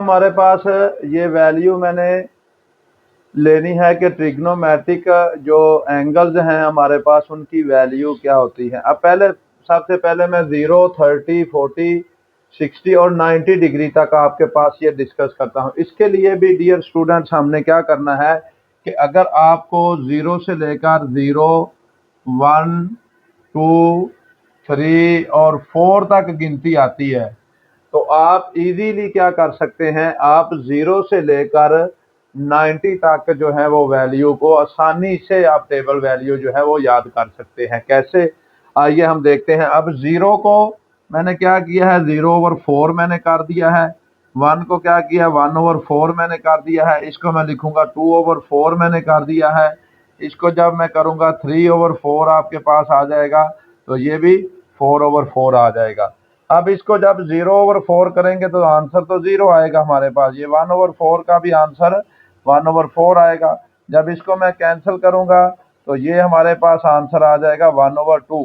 हमारे पास ये वैल्यू मैंने लेनी है कि ट्रिग्नोमेट्रिक जो एंगल्स हैं हमारे पास उनकी वैल्यू क्या होती है। अब सबसे पहले मैं 0, 30, 40, 60 और 90 डिग्री तक आपके पास ये डिस्कस करता हूँ। इसके लिए भी डियर स्टूडेंट्स हमने क्या करना है कि अगर आपको 0 से लेकर 0, 1, 2, 3 और 4 तक गिनती आती है तो आप इजीली क्या कर सकते हैं, आप 0 से लेकर 90 तक जो है वो वैल्यू को आसानी से आप टेबल वैल्यू जो है वो याद कर सकते हैं। कैसे, आइए हम देखते हैं। अब 0 को मैंने क्या किया है, 0/4 मैंने कर दिया है। 1 को क्या किया, 1/4 मैंने कर दिया है। इसको मैं लिखूंगा 2/4 मैंने कर दिया है। इसको जब मैं करूंगा 3/4 आपके पास आ जाएगा, तो ये भी 4/4 आ जाएगा। अब इसको जब 0/4 करेंगे तो आंसर तो 0 आएगा हमारे पास। ये 1/4 का भी आंसर 1/4 आएगा। जब इसको मैं कैंसिल करूंगा तो ये हमारे पास आंसर आ जाएगा 1/2।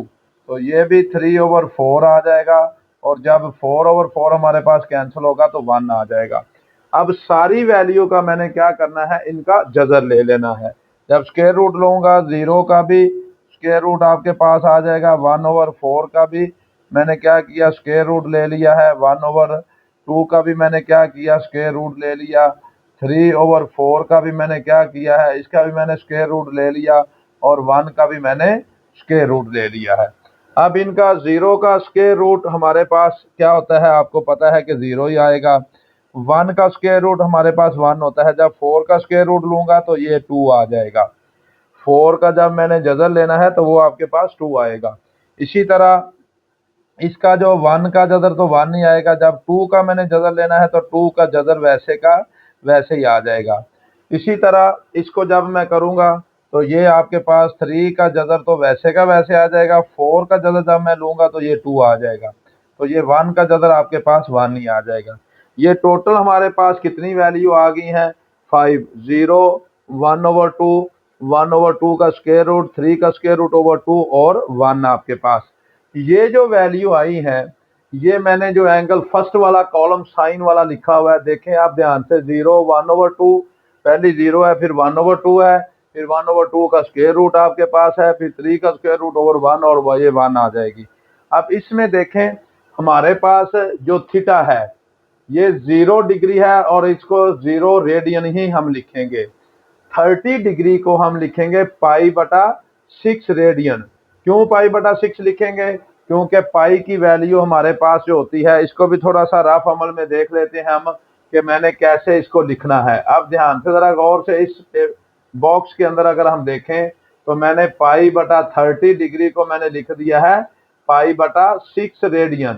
तो ये भी 3/4 आ जाएगा। और जब 4/4 हमारे पास कैंसिल होगा तो 1 आ जाएगा। अब सारी वैल्यू का मैंने क्या करना है, इनका जजर ले लेना है। जब स्क्वायर रूट लूंगा 0 का भी स्क्वायर रूट आपके पास आ जाएगा, 1/4 का भी मैंने क्या किया, स्क्वायर रूट ले लिया है। 1/2 का भी मैंने क्या किया, स्क्वायर रूट ले लिया। 3/4 का भी मैंने क्या किया है, इसका भी मैंने स्क्वायर रूट ले लिया। और 1 का भी मैंने स्क्वायर रूट ले लिया है। अब इनका 0 का स्क्वायर रूट हमारे पास क्या होता है, आपको पता है कि 0 ही आएगा। 1 का स्क्वायर रूट हमारे पास 1 होता है। जब 4 का स्क्वायर रूट लूंगा तो ये 2 आ जाएगा। 4 का जब मैंने जजर लेना है तो वो आपके पास 2 आएगा। इसी तरह इसका जो 1 का जजर तो 1 ही आएगा। जब 2 का मैंने जजर लेना है तो 2 का जजर वैसे का वैसे ही आ जाएगा। इसी तरह इसको जब मैं करूंगा तो ये आपके पास 3 का जजर तो वैसे का वैसे आ जाएगा। 4 का जजर जब मैं लूंगा तो ये 2 आ जाएगा। तो ये 1 का जजर आपके पास 1 ही आ जाएगा। ये टोटल हमारे पास कितनी वैल्यू आ गई है, 5, 0, 1/2, 1/2 का स्क्वायर रूट, 3 का स्क्वायर रूट ओवर 2 और 1 आपके पास। ये जो वैल्यू आई है, ये मैंने जो एंगल फर्स्ट वाला कॉलम साइन वाला लिखा हुआ है, देखें आप ध्यान से, 0, 1/2, पहली 0 है, फिर 1/2 है, फिर 1/2 का स्क्वायर रूट आपके पास है, फिर 3 का स्क्वायर रूट ओवर 1 और ये 1 आ जाएगी। अब इसमें देखें हमारे पास जो थीटा है ये 0 डिग्री है और इसको 0 रेडियन ही हम लिखेंगे। 30 डिग्री को हम लिखेंगे पाई/6 रेडियन। क्यों पाई/6 लिखेंगे, क्योंकि पाई की वैल्यू हमारे पास जो होती है, इसको भी थोड़ा सा रफ अमल में देख लेते हैं हम कि मैंने कैसे इसको लिखना है। अब ध्यान से जरा गौर से इस बॉक्स के अंदर अगर हम देखें तो मैंने पाई/30 डिग्री को मैंने लिख दिया है पाई/6 रेडियन।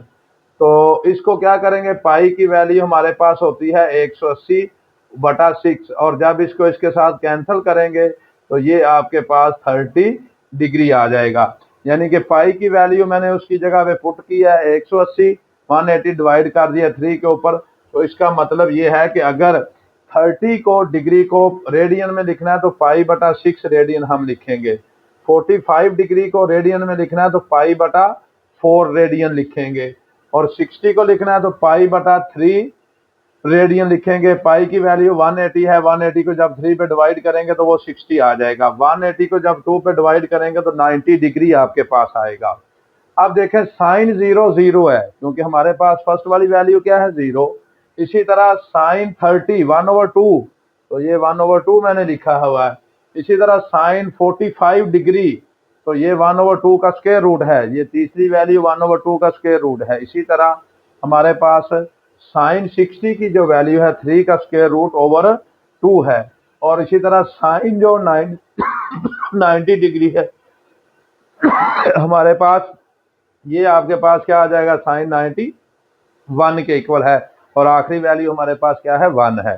तो इसको क्या करेंगे, पाई की वैल्यू हमारे पास होती है 180/6 और जब इसको इसके साथ कैंसिल करेंगे तो ये आपके पास 30 डिग्री आ जाएगा। यानी कि पाई की वैल्यू मैंने उसकी जगह पे पुट किया है 180, 180 डिवाइड कर दिया 3 के ऊपर। तो इसका मतलब ये है कि अगर 30 को डिग्री को रेडियन में लिखना है तो पाई/6 रेडियन हम लिखेंगे। 45 डिग्री को रेडियन में लिखना है तो पाई/4 रेडियन लिखेंगे। और 60 को लिखना है तो पाई/3 रेडियन लिखेंगे। पाई की वैल्यू 180 है, 180 को जब 3 पे डिवाइड करेंगे तो वो 60 आ जाएगा। 180 को जब 2 पे डिवाइड करेंगे तो 90 डिग्री आपके पास आएगा। अब देखें साइन 0 0 है क्योंकि हमारे पास फर्स्ट वाली वैल्यू क्या है, 0। इसी तरह साइन 30 1/2, तो ये 1/2 मैंने लिखा हुआ है। इसी तरह साइन 45 डिग्री, तो ये 1/2 का स्क्वायर रूट है। ये तीसरी वैल्यू 1/2 का स्क्वायर रूट है। इसी तरह हमारे पास साइन 60 की जो वैल्यू है 3 का स्क्वायर रूट ओवर 2 है। और इसी तरह साइन जो 90 डिग्री है हमारे पास, ये आपके पास क्या आ जाएगा, साइन 91 के इक्वल है। और आखिरी वैल्यू हमारे पास क्या है, 1 है।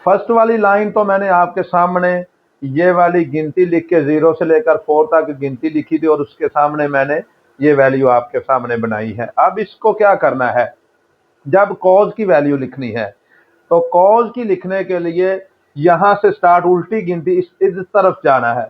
फर्स्ट वाली लाइन तो मैंने आपके सामने ये वाली गिनती लिख के 0 से लेकर 4 तक गिनती लिखी थी और उसके सामने मैंने ये वैल्यू आपके सामने बनाई है। अब इसको क्या करना है, जब कॉज की वैल्यू लिखनी है तो कॉज की लिखने के लिए यहां से स्टार्ट उल्टी गिनती इस तरफ जाना है।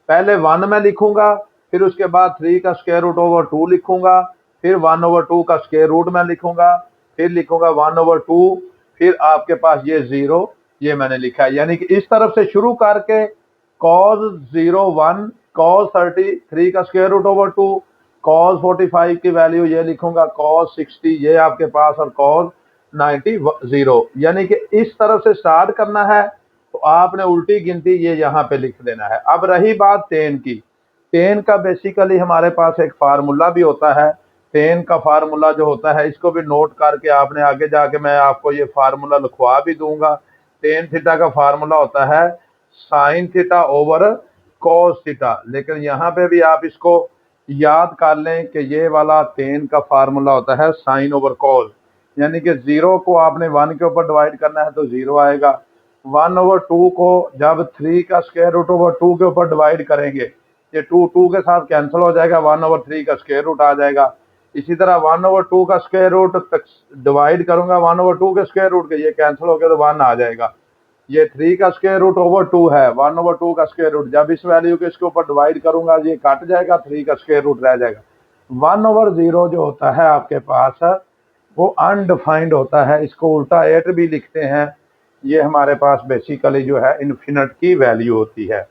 पहले 1 मैं लिखूंगा, फिर उसके बाद 3 का स्क्वायर रूट ओवर 2 लिखूंगा, फिर 1/2 का स्क्वायर रूट मैं लिखूंगा, फिर लिखूंगा 1/2 फिर आपके पास ये 0 ये मैंने लिखा है, यानी कि इस तरफ से शुरू करके cos 01 cos 33 का स्क्वायर रूट ओवर 2, cos 45 की वैल्यू ये लिखूंगा, cos 60 ये आपके पास, और cos 90 0, यानी कि इस तरफ से स्टार्ट करना है तो आपने उल्टी गिनती ये यहाँ पे लिख देना है। अब रही बात टेन की, टेन का बेसिकली हमारे पास एक फार्मूला भी होता है। टेन का फार्मूला जो होता है इसको भी नोट करके आपने आगे जाके मैं आपको ये फार्मूला लिखवा भी दूंगा। टेन थीटा का फार्मूला होता है sine theta over cos theta, लेकिन यहाँ पे भी आप इसको याद कर लें कि ये वाला टेन का फार्मूला होता है साइन ओवर कॉस, यानी कि 0 को आपने 1 के ऊपर डिवाइड करना है तो 0 आएगा। 1/2 को जब 3 का स्क्वायर रूट ओवर 2 के ऊपर डिवाइड करेंगे, ये 2 के साथ कैंसिल हो जाएगा, 1/3 का स्क्वायर रूट आ जाएगा। इसी तरह 1/2 का स्क्वायर रूट डिवाइड करूंगा 1/2 के स्क्वायर रूट के, ये कैंसिल हो गया तो 1 आ जाएगा। ये 3 का स्क्वायर रूट ओवर 2 है, 1/2 का स्क्वायर रूट, जब इस वैल्यू को इसके ऊपर डिवाइड करूंगा ये कट जाएगा, 3 का स्क्वायर रूट रह जाएगा। 1/0 जो होता है आपके पास वो अनडिफाइंड होता है, इसको उल्टा 8 भी लिखते हैं। ये हमारे पास बेसिकली जो है इन्फिनिट की वैल्यू होती है।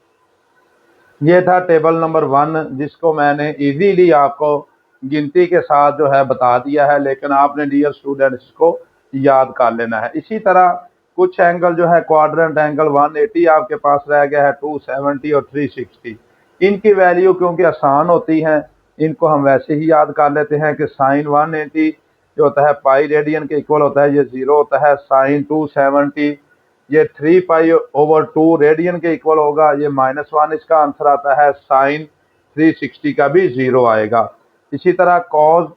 ये था टेबल नंबर 1 जिसको मैंने इजीली आपको गिनती के साथ जो है बता दिया है, लेकिन आपने डियर स्टूडेंट्स इसको याद कर लेना है। इसी तरह कुछ एंगल जो है क्वाड्रेंट एंगल 180 आपके पास रह गया है, 270 और 360। इनकी वैल्यू क्योंकि आसान होती हैं इनको हम वैसे ही याद कर लेते हैं कि साइन 180 जो होता है पाई रेडियन के इक्वल होता है, ये 0 होता है। साइन 270 ये 3 पाई/2 रेडियन के इक्वल होगा, ये -1 इसका आंसर आता है। साइन 360 का भी 0 आएगा। इसी तरह कॉस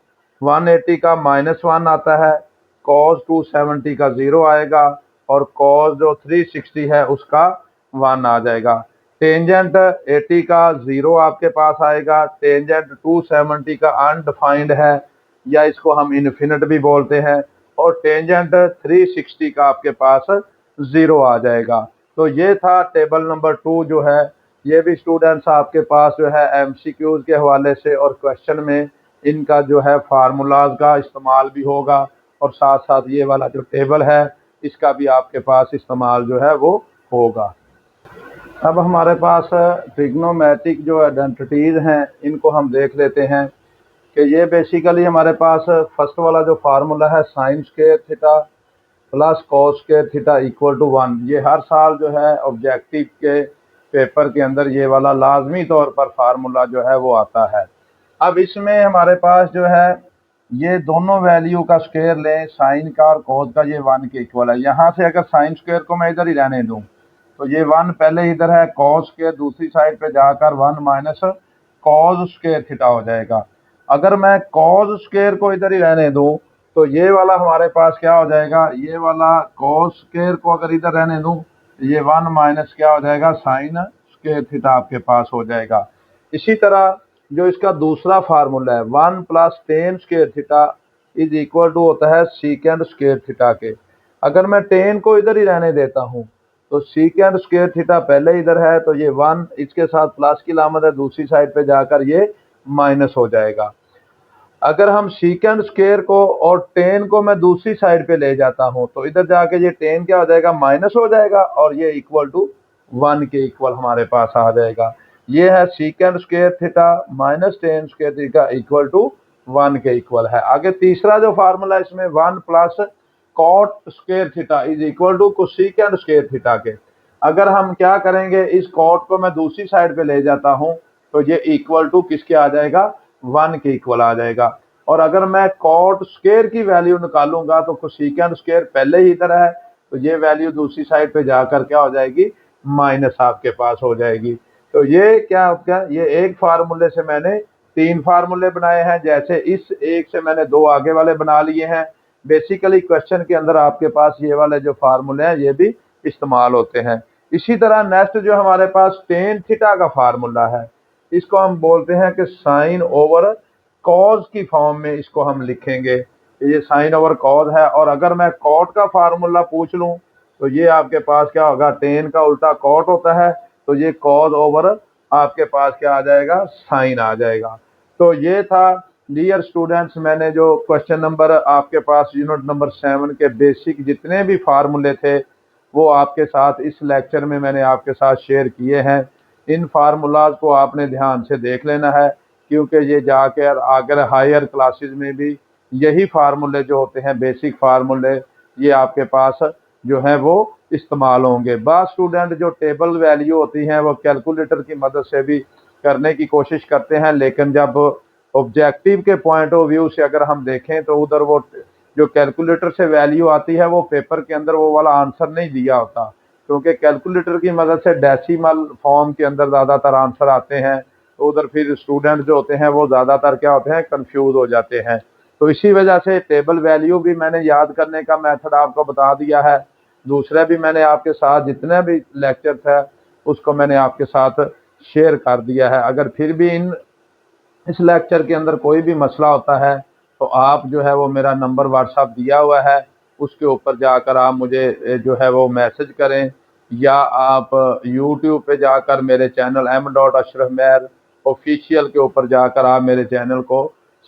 180 का -1 आता है, कॉस 270 का 0 आएगा, और कॉस जो 360 है उसका 1 आ जाएगा। टेंजेंट 80 का 0 आपके पास आएगा। टेंजेंट 270 का अनडिफाइंड है, या इसको हम इनफिनिट भी बोलते हैं, और टेंजेंट 360 का आपके पास 0 आ जाएगा। तो ये था टेबल नंबर 2 जो है, ये भी स्टूडेंट्स आपके पास जो है एमसीक्यूज के हवाले से और क्वेश्चन में इनका जो है फार्मूलाज का इस्तेमाल भी होगा, और साथ साथ ये वाला जो टेबल है इसका भी आपके पास इस्तेमाल जो है वो होगा। अब हमारे पास ट्रिग्नोमेट्रिक जो आइडेंटिटीज़ हैं इनको हम देख लेते हैं कि ये बेसिकली हमारे पास फर्स्ट वाला जो फार्मूला है sine square theta plus cos square theta equal to 1, ये हर साल जो है ऑब्जेक्टिव के पेपर के अंदर ये वाला लाजमी तौर पर फार्मूला जो है वो आता है। अब इसमें हमारे पास जो है ये दोनों वैल्यू का स्क्वायर लें, साइन का और कॉस का, ये 1 के इक्वल है। यहाँ से अगर साइन स्क्वायर को मैं इधर ही रहने दूँ तो ये 1 पहले इधर है, कॉस स्क्वायर दूसरी साइड पे जाकर 1 माइनस कॉस स्क्वायर थीटा हो जाएगा। अगर मैं कॉस स्क्वायर को इधर ही रहने दूँ तो ये वाला हमारे पास क्या हो जाएगा, ये वाला कॉस स्क्वायर को अगर इधर रहने दूँ ये 1 माइनस क्या हो जाएगा साइन स्क्वायर थीटा आपके पास हो जाएगा। इसी तरह जो इसका दूसरा फार्मूला है 1 plus tan square theta is equal to होता है सीकेंड स्क्वायर थीटा के। अगर मैं टेन को इधर ही रहने देता हूँ तो सीकेंड स्क्वायर थीटा पहले इधर है तो ये 1 इसके साथ प्लस की लामत है, दूसरी साइड पे जाकर ये माइनस हो जाएगा। अगर हम सीकेंड स्क्वायर को और टेन को मैं दूसरी साइड पे ले जाता हूँ तो इधर जाके ये टेन क्या हो जाएगा माइनस हो जाएगा, और ये इक्वल टू 1 के इक्वल हमारे पास आ जाएगा। ये है secant square theta minus tan square theta equal to 1 के इक्वल है। आगे तीसरा जो फार्मूला इसमें 1 plus cot square theta is equal to cosecant square theta के। अगर हम क्या करेंगे इस कॉट को मैं दूसरी साइड पे ले जाता हूँ तो ये इक्वल टू किसके आ जाएगा 1 के इक्वल आ जाएगा। और अगर मैं कॉट स्क्वायर की वैल्यू निकालूंगा तो कोसेकेंड स्क्वायर पहले ही इधर है तो ये वैल्यू दूसरी साइड पे जाकर क्या हो जाएगी माइनस आपके पास हो जाएगी। तो ये क्या ये एक फार्मूले से मैंने 3 फार्मूले बनाए हैं, जैसे इस एक से मैंने 2 आगे वाले बना लिए हैं। बेसिकली क्वेश्चन के अंदर आपके पास ये वाले जो फार्मूले हैं ये भी इस्तेमाल होते हैं। इसी तरह नेक्स्ट जो हमारे पास टेन थीटा का फार्मूला है इसको हम बोलते हैं कि साइन ओवर कॉज की फॉर्म में इसको हम लिखेंगे। ये साइन ओवर कॉज है, और अगर मैं कॉट का फार्मूला पूछ लूं तो ये आपके पास क्या होगा, टेन का उल्टा कॉट होता है तो ये कॉज ओवर आपके पास क्या आ जाएगा साइन आ जाएगा। तो ये था डियर स्टूडेंट्स, मैंने जो क्वेश्चन नंबर आपके पास यूनिट नंबर 7 के बेसिक जितने भी फार्मूले थे वो आपके साथ इस लेक्चर में मैंने आपके साथ शेयर किए हैं। इन फार्मूलाज को आपने ध्यान से देख लेना है, क्योंकि ये जाकर अगर हायर क्लासेस में भी यही फार्मूले जो होते हैं बेसिक फार्मूले ये आपके पास जो है वो इस्तेमाल होंगे। बाद स्टूडेंट जो टेबल वैल्यू होती हैं वो कैलकुलेटर की मदद से भी करने की कोशिश करते हैं, लेकिन जब ऑब्जेक्टिव के पॉइंट ऑफ व्यू से अगर हम देखें तो उधर वो जो कैलकुलेटर से वैल्यू आती है वो पेपर के अंदर वो वाला आंसर नहीं दिया होता, क्योंकि कैलकुलेटर की मदद से डेसिमल फॉर्म के अंदर ज़्यादातर आंसर आते हैं। तो उधर फिर स्टूडेंट जो होते हैं वो ज़्यादातर क्या होते हैं, कंफ्यूज हो जाते हैं। तो इसी वजह से टेबल वैल्यू भी मैंने याद करने का मेथड आपको बता दिया है। दूसरा भी मैंने आपके साथ जितने भी लेक्चर था उसको मैंने आपके साथ शेयर कर दिया है। अगर फिर भी इस लेक्चर के अंदर कोई भी मसला होता है तो आप जो है वो मेरा नंबर व्हाट्सएप दिया हुआ है, उसके ऊपर जाकर आप मुझे जो है वो मैसेज करें, या आप यूट्यूब पे जाकर मेरे चैनल M.Ashraf Mehr ऑफिशियल के ऊपर जाकर आप मेरे चैनल को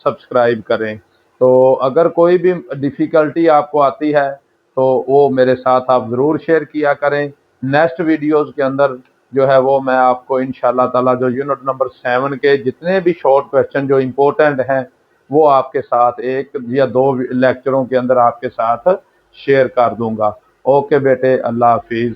सब्सक्राइब करें। तो अगर कोई भी डिफ़िकल्टी आपको आती है तो वो मेरे साथ आप ज़रूर शेयर किया करें। नेक्स्ट वीडियोज़ के अंदर जो है वो मैं आपको इंशाल्लाह ताला जो यूनिट नंबर 7 के जितने भी शॉर्ट क्वेश्चन जो इम्पोर्टेंट हैं वो आपके साथ 1 या 2 लेक्चरों के अंदर आपके साथ शेयर कर दूंगा। ओके बेटे, अल्लाह हाफिज़।